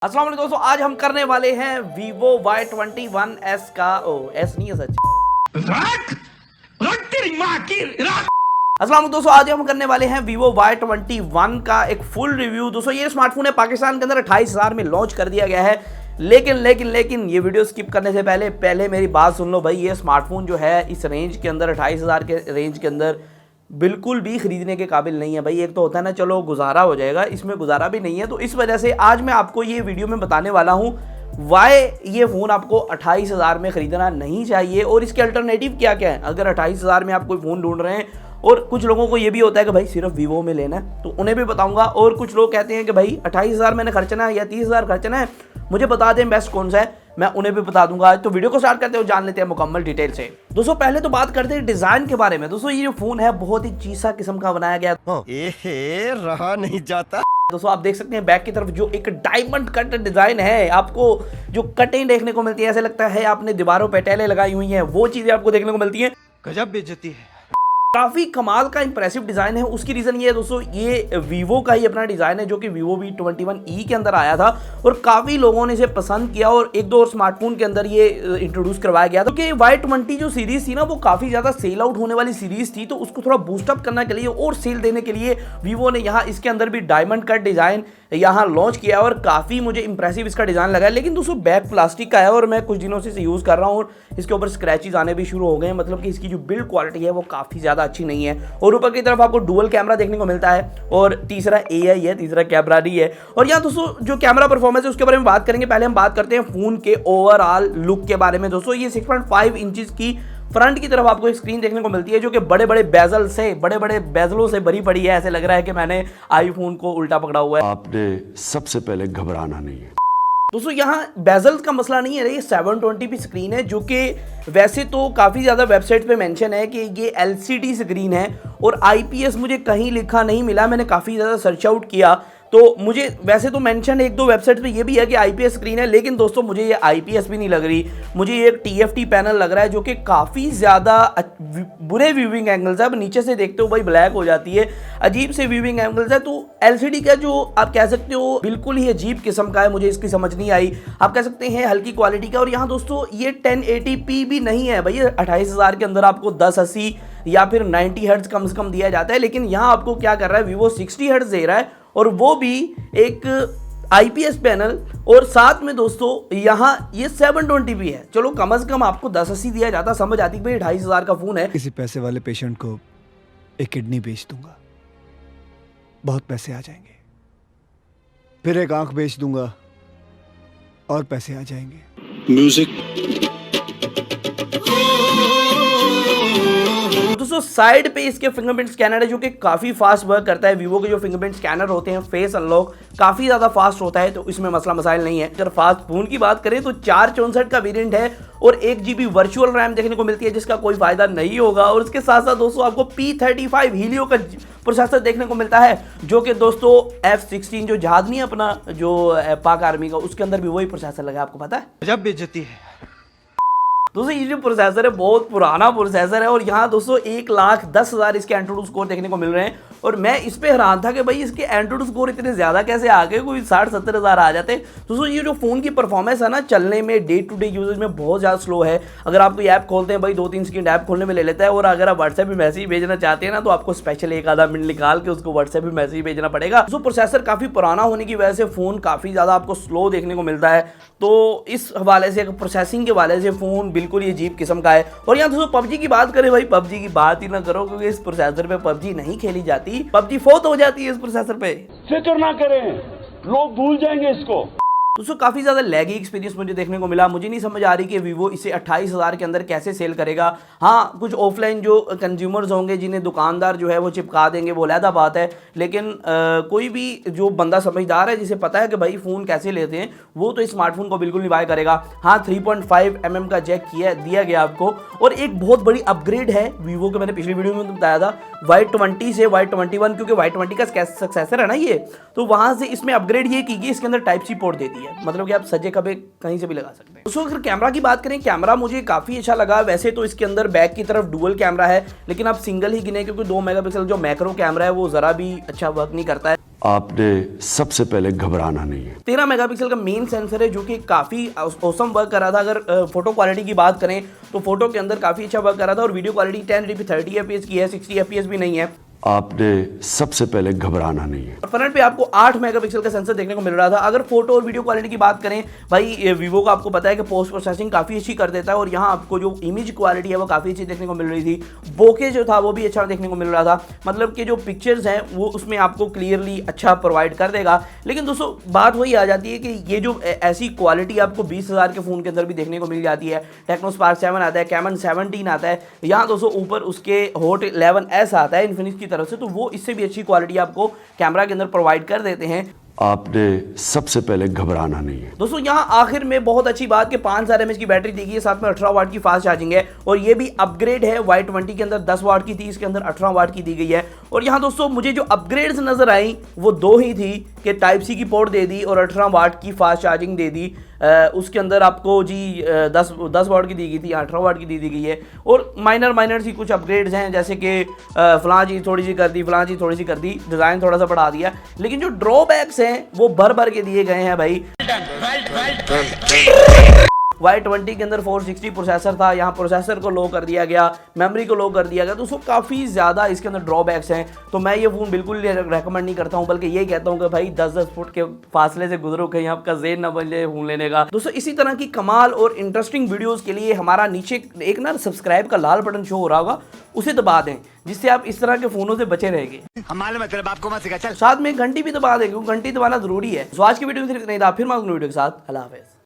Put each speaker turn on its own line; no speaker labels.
अस्सलाम वालेकुम दोस्तों, आज हम करने वाले हैं Vivo Y21s का एस नहीं है सच। अस्सलाम वालेकुम दोस्तों, आज हम करने वाले हैं Vivo Y21 का एक फुल रिव्यू। दोस्तों ये स्मार्टफोन है पाकिस्तान के अंदर 28,000 में लॉन्च कर दिया गया है। लेकिन ये वीडियो स्किप करने से पहले मेरी बात सुन लो भाई। ये स्मार्टफोन जो है इस रेंज के अंदर 28,000 के रेंज के अंदर बिल्कुल भी खरीदने के काबिल नहीं है भाई। एक तो होता है ना चलो गुजारा हो जाएगा, इसमें गुजारा भी नहीं है। तो इस वजह से आज मैं आपको ये वीडियो में बताने वाला हूँ वाई ये फ़ोन आपको 28,000 में ख़रीदना नहीं चाहिए और इसके अल्टरनेटिव क्या क्या है। अगर 28,000 में आप कोई फ़ोन ढूंढ रहे हैं, और कुछ लोगों को ये भी होता है कि भाई सिर्फ वीवो में लेना है, तो उन्हें भी बताऊंगा। और कुछ लोग कहते हैं कि भाई 28,000 मैंने खर्चना है या 30,000 खर्चना है, मुझे बता दें बेस्ट कौन सा है, मैं उन्हें भी बता दूंगा। तो वीडियो को स्टार्ट करते हैं और जान लेते हैं मुकम्मल डिटेल से। दोस्तों पहले तो बात करते हैं डिजाइन के बारे में। दोस्तों ये जो फोन है बहुत ही चीसा किस्म का बनाया गया
रहा नहीं जाता।
दोस्तों आप देख सकते हैं बैक की तरफ जो एक डायमंड कट डिजाइन है, आपको जो कटें देखने को मिलती है, ऐसे लगता है आपने दीवारों पे टैलें लगाई हुई हैं, वो चीजें आपको देखने को मिलती हैं।
गजब बेइज्जती है।
काफी कमाल का इंप्रेसिव डिजाइन है। उसकी रीजन ये है दोस्तों, ये वीवो का ही अपना डिजाइन है जो कि वीवो V21e के अंदर आया था और काफी लोगों ने इसे पसंद किया और एक दो और स्मार्टफोन के अंदर ये इंट्रोड्यूस करवाया गया था। क्योंकि Y20 जो सीरीज थी ना वो काफी ज्यादा सेल आउट होने वाली सीरीज थी, तो उसको थोड़ा बूस्टअप करने के लिए और सेल देने के लिए वीवो ने यहाँ इसके अंदर भी डायमंड कट डिजाइन यहाँ लॉन्च किया और काफी मुझे इंप्रेसिव इसका डिजाइन लगा है। लेकिन दोस्तों बैक प्लास्टिक का है और मैं कुछ दिनों से इसे यूज कर रहा हूँ और इसके ऊपर स्क्रैचेस आने भी शुरू हो गए हैं। मतलब कि इसकी जो बिल्ड क्वालिटी है वो काफी ज्यादा अच्छी नहीं है। और ऊपर की तरफ आपको डुअल कैमरा देखने को मिलता है और तीसरा AI है, तीसरा कैमरा नहीं है। और यहाँ दोस्तों जो कैमरा परफॉर्मेंस है उसके बारे में बात करेंगे। पहले हम बात करते हैं फोन के ओवरऑल लुक के बारे में। दोस्तों ये 6.5 इंचेस की फ्रंट की तरफ आपको एक स्क्रीन देखने को मिलती है जो कि बड़े बड़े बेजलों से भरी पड़ी है। ऐसे लग रहा है कि मैंने आईफोन को उल्टा पकड़ा हुआ है।
आपने सबसे पहले घबराना नहीं है।
दोस्तों यहाँ बेजल्स का मसला नहीं है, ये 720p स्क्रीन है जो कि वैसे तो काफ़ी ज़्यादा वेबसाइट पे मेंशन है कि ये LCD स्क्रीन है और IPS मुझे कहीं लिखा नहीं मिला। मैंने काफ़ी ज़्यादा सर्च आउट किया तो मुझे वैसे तो मेंशन एक दो वेबसाइट पे ये भी है कि IPS स्क्रीन है, लेकिन दोस्तों मुझे ये IPS भी नहीं लग रही। मुझे ये एक TFT पैनल लग रहा है जो कि काफ़ी ज़्यादा बुरे व्यूइंग एंगल्स है। अब नीचे से देखते हो भाई ब्लैक हो जाती है, अजीब से व्यूइंग एंगल्स है। तो LCD का जो आप कह सकते हो बिल्कुल ही अजीब किस्म का है, मुझे इसकी समझ नहीं आई। आप कह सकते हैं हल्की क्वालिटी का। और यहाँ दोस्तों ये 1080p भी नहीं है भाई। 28,000 के अंदर आपको 1080 या फिर 90 हर्ट्ज कम से कम दिया जाता है, लेकिन यहाँ आपको क्या कर रहा है वीवो 60 हर्ट्ज दे रहा है और वो भी एक IPS पैनल। और साथ में दोस्तों यहाँ ये 720p है। चलो कम से कम आपको 1080 दिया जाता, समझ आती कि भाई 28,000 का फोन है।
किसी पैसे वाले पेशेंट को एक किडनी बेच दूंगा, बहुत पैसे आ जाएंगे। फिर एक आंख बेच दूंगा और पैसे आ जाएंगे।
म्यूजिक
दोस्तों साइड पे इसके फिंगरप्रिंट स्कैनर है जो कि काफ़ी फास्ट वर्क करता है। वीवो के जो फिंगरप्रिंट स्कैनर होते हैं फेस अनलॉक काफ़ी ज़्यादा फास्ट होता है, तो इसमें मसला मसाइल नहीं है। अगर फास्ट फोन की बात करें तो 464 का वेरिएंट है और 1 GB वर्चुअल रैम देखने को मिलती है जिसका कोई फायदा नहीं होगा। और उसके साथ साथ दोस्तों आपको P35 हीलियो का प्रोसेसर देखने को मिलता है जो कि दोस्तों F-16 जो जहाज नहीं है अपना जो पाक आर्मी का, उसके अंदर भी वही प्रोसेसर लगा, आपको पता है।
गजब बेइज्जती है।
दोस्तों ये जो प्रोसेसर है बहुत पुराना प्रोसेसर है और यहाँ दोस्तों 1,10,000 इसके एंट्रोड स्कोर देखने को मिल रहे हैं। और मैं इस पे हैरान था कि भाई इसके एंट्रोड स्कोर इतने ज़्यादा कैसे आ गए, कोई 60-70 हज़ार आ जाते। दोस्तों ये जो फ़ोन की परफॉर्मेंस है ना चलने में डे टू डे यूजेज में बहुत ज़्यादा स्लो है। अगर आप कोई ऐप खोलते हैं भाई 2-3 सेकंड ऐप खोलने में ले लेता है। और अगर आप व्हाट्सएप में मैसेज भेजना चाहते हैं ना तो आपको स्पेशल 1 आधा मिनट निकाल के उसको व्हाट्सएप में मैसेज भेजना पड़ेगा। तो प्रोसेसर काफ़ी पुराना होने की वजह से फ़ोन काफ़ी ज़्यादा आपको स्लो देखने को मिलता है। तो इस हवाले से प्रोसेसिंग के हवाले से फ़ोन बिल्कुल ही अजीब किस्म का है। और यहाँ दोस्तों PUBG की बात करें भाई, PUBG की बात ही ना करो क्योंकि इस प्रोसेसर पे PUBG नहीं खेली जाती, PUBG फोत हो जाती है इस प्रोसेसर पे।
फिक्र ना करें, लोग भूल जाएंगे इसको।
दोस्तों काफ़ी ज़्यादा लैगी एक्सपीरियंस मुझे देखने को मिला। मुझे नहीं समझ आ रही कि वीवो इसे 28,000 के अंदर कैसे सेल करेगा। हाँ कुछ ऑफलाइन जो कंज्यूमर्स होंगे जिन्हें दुकानदार जो है वो चिपका देंगे, वो अलग बात है। लेकिन कोई भी जो बंदा समझदार है जिसे पता है कि भाई फ़ोन कैसे लेते हैं, वो तो इस स्मार्टफोन को बिल्कुल नहीं बाय करेगा। हाँ 3.5 mm का जैक दिया गया आपको। और एक बहुत बड़ी अपग्रेड है वीवो के, मैंने पिछली वीडियो में बताया था Y20 से Y21, क्योंकि Y20 का सक्सेसर है ना ये, तो वहाँ से इसमें अपग्रेड ये की गई, इसके अंदर Type-C पोर्ट दे दी है। मतलब कि आप सजे कभी कहीं से भी लगा सकते हैं। दोस्तों अगर कैमरा की बात करें, कैमरा मुझे काफ़ी अच्छा लगा। वैसे तो इसके अंदर बैक की तरफ डुअल कैमरा है, लेकिन आप सिंगल ही गिने क्योंकि 2 मेगापिक्सल जो मैक्रो कैमरा है वो ज़रा भी अच्छा वर्क नहीं करता है।
आपने सबसे पहले घबराना नहीं है।
13 मेगापिक्सल का मेन सेंसर है जो कि काफ़ी औसम वर्क कर रहा था। अगर फोटो क्वालिटी की बात करें तो फोटो के अंदर काफ़ी अच्छा वर्क कर रहा था और वीडियो क्वालिटी 1080p 30 fps की है, 60 fps भी नहीं है।
आपने सबसे पहले घबराना नहीं है।
और फ्रंट पे आपको 8 मेगापिक्सल का सेंसर देखने को मिल रहा था। अगर फोटो और वीडियो क्वालिटी की बात करें भाई, वीवो का आपको पता है कि पोस्ट प्रोसेसिंग काफ़ी अच्छी कर देता है और यहाँ आपको जो इमेज क्वालिटी है वो काफ़ी अच्छी देखने को मिल रही थी। बोके जो था वो भी अच्छा देखने को मिल रहा था, मतलब कि जो पिक्चर्स हैं वो उसमें आपको क्लियरली अच्छा प्रोवाइड कर देगा। लेकिन दोस्तों बात वही आ जाती है कि ये जो ऐसी क्वालिटी आपको 20,000 के फ़ोन के अंदर भी देखने को मिल जाती है। टेक्नो स्पार्क 7 आता है, कैमन 17 आता है, यहाँ दोस्तों ऊपर उसके होट 11S आता है इन्फिनिक्स की तरफ से, तो वो इससे भी अच्छी क्वालिटी आपको कैमरा के अंदर प्रोवाइड कर देते हैं।
आपने सबसे पहले घबराना नहीं है।
दोस्तों यहाँ आखिर में बहुत अच्छी बात कि 5000 mAh की बैटरी दी गई है, साथ में 18 वाट की फास्ट चार्जिंग है और ये भी अपग्रेड है। Y20 के अंदर 10 वाट की थी, इसके अंदर 18 वाट की दी गई है। और यहाँ दोस्तों मुझे जो अपग्रेड्स नजर आई वो दो ही थी कि टाइप सी की पोर्ट दे दी और 18 वाट की फास्ट चार्जिंग दे दी। उसके अंदर आपको जी 10 वाट की दी गई थी, 18 वाट की दी गई है। और माइनर सी कुछ अपग्रेड्स हैं, जैसे कि फलां चीज़ थोड़ी सी कर दी, फलां चीज़ थोड़ी सी कर दी, डिज़ाइन थोड़ा सा बढ़ा दिया। लेकिन जो ड्रॉबैक्स हैं वो भर के दिए गए हैं भाई। Y20 के अंदर 460 प्रोसेसर था, यहाँ प्रोसेसर को लो कर दिया गया, मेमोरी को लो कर दिया गया, तो उसको काफ़ी ज़्यादा इसके अंदर ड्रॉबैक्स हैं। तो मैं ये फ़ोन बिल्कुल रेकमेंड नहीं करता हूँ, बल्कि ये कहता हूँ कि भाई 10-10 फुट के फासले से गुजरो, कहीं आपका ज़ेन ना बन जाए फ़ोन लेने का। दोस्तों इसी तरह की कमाल और इंटरेस्टिंग वीडियोज़ के लिए हमारा नीचे एक ना सब्सक्राइब का लाल बटन शो हो रहा होगा, उसे दबा दें, जिससे आप इस तरह के फ़ोनों से बचे रहेंगे।
हमारे मतलब आपको मत सिखा चल।
साथ में घंटी भी दबा दें, क्योंकि घंटी दबाना ज़रूरी है। तो आज की वीडियो में सिर्फ इतना ही था, फिर मैं अगली वीडियो के साथ। अल्लाह हाफ़िज़।